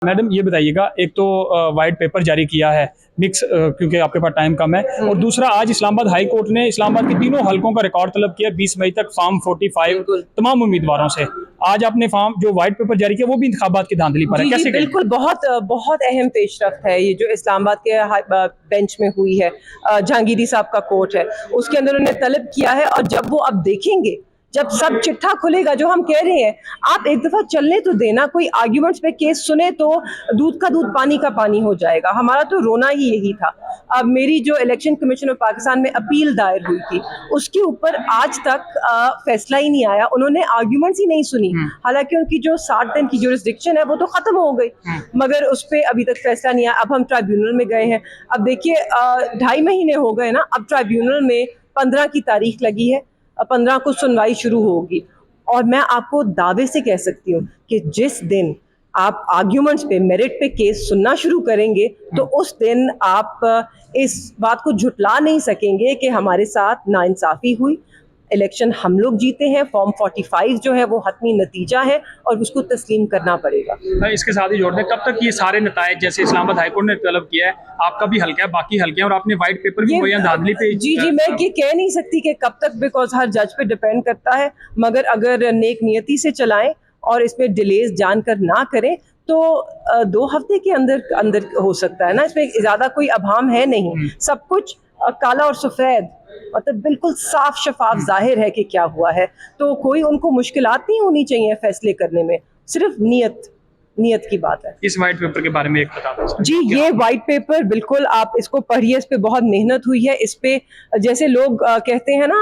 Madam ये बताइएगा, एक तो वाइट पेपर जारी किया है मिक्स, क्योंकि आपके पास टाइम कम है, और दूसरा आज इस्लामाबाद हाई कोर्ट ने इस्लामाबाद की तीनों हलकों का रिकॉर्ड तलब किया 20 मई तक फॉर्म 45 तमाम उम्मीदवारों से। आज आपने फॉर्म जो वाइट पेपर जारी किया वो भी इंतखाबात की धांधली पर है, कैसे? बिल्कुल, बहुत बहुत अहम पेशरफ्त है ये जो इस्लामाबाद के बेंच में हुई है। जहांगीरी साहब का कोर्ट है, उसके अंदर उन्होंने तलब किया है, और जब वो अब देखेंगे, जब सब चिट्ठा खुलेगा, जो हम कह रहे हैं, आप एक दफा चलने तो देना, कोई आर्ग्यूमेंट्स पे केस सुने तो दूध का दूध पानी का पानी हो जाएगा। हमारा तो रोना ही यही था। अब मेरी जो इलेक्शन कमीशन ऑफ पाकिस्तान में अपील दायर हुई थी, उसके ऊपर आज तक फैसला ही नहीं आया। उन्होंने आर्ग्यूमेंट्स ही नहीं सुनी, हालांकि उनकी जो 60 दिन की जुरिस्डिक्शन है वो तो खत्म हो गई, मगर उस पर अभी तक फैसला नहीं आया। अब हम ट्राइब्यूनल में गए हैं, अब देखिए 2.5 महीने हो गए ना, अब ट्राइब्यूनल में 15 की तारीख लगी है, 15 को सुनवाई शुरू होगी। और मैं आपको दावे से कह सकती हूँ कि जिस दिन आप आर्ग्यूमेंट्स पे, मेरिट पे केस सुनना शुरू करेंगे, तो उस दिन आप इस बात को झुटला नहीं सकेंगे कि हमारे साथ नाइंसाफ़ी हुई। इलेक्शन हम लोग जीते हैं, फॉर्म 45 जो है वो हतमी नतीजा है और उसको तस्लीम करना पड़ेगा। इसके साथ ही जोड़ दें, कब तक ये सारे नतायज, जैसे इस्लामाबाद हाई कोर्ट ने तलब किया है, आपका भी हल्का है, बाकी हल्के हैं, और आपने वाइट पेपर भी मुहैया धांधली पे। जी, मैं ये कह नहीं सकती कि कब तक, बिकॉज हर जज पे डिपेंड करता है, मगर अगर नेक नियति से चलाएं और इसमें डिलेज जानकर ना करें तो 2 हफ्ते के अंदर हो सकता है ना। इसमें ज़्यादा कोई अभाम है नहीं, सब कुछ काला और सफ़ेद, मतलब बिल्कुल साफ शफाफ जाहिर है कि क्या हुआ है। तो कोई उनको मुश्किलात नहीं होनी चाहिए फैसले करने में, सिर्फ नियत की बात है। इस वाइट पेपर के बारे में एक बता दें जी, ये वाइट पेपर बिल्कुल आप इसको पढ़िए, इस पे बहुत मेहनत हुई है। इस पे जैसे लोग कहते हैं ना,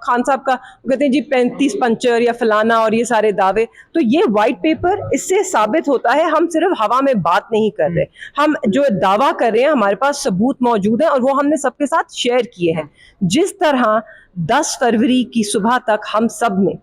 खान साहब का कहते हैं जी 35 पंचर या फलाना और ये सारे दावे, तो ये वाइट पेपर इससे साबित होता है हम सिर्फ हवा में बात नहीं कर रहे, हम जो दावा कर रहे हैं हमारे पास सबूत मौजूद है, और वो हमने सबके साथ शेयर किए हैं। जिस तरह 10 फरवरी की सुबह तक हम सब ने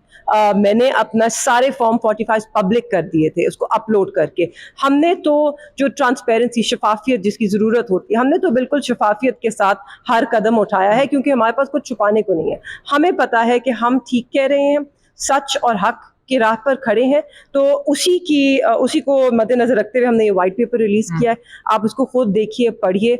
मैंने अपना सारे फॉर्म 45 पब्लिक कर दिए थे, उसको अपलोड करके। हमने तो जो ट्रांसपेरेंसी, शफाफियत जिसकी ज़रूरत होती है, हमने तो बिल्कुल शफाफियत के साथ हर कदम उठाया है, क्योंकि हमारे पास कुछ छुपाने को नहीं है। हमें पता है कि हम ठीक कह रहे हैं, सच और हक की राह पर खड़े हैं, तो उसी को मद्देनजर रखते हुए हमने ये वाइट पेपर रिलीज़ किया है। आप उसको खुद देखिए, पढ़िए।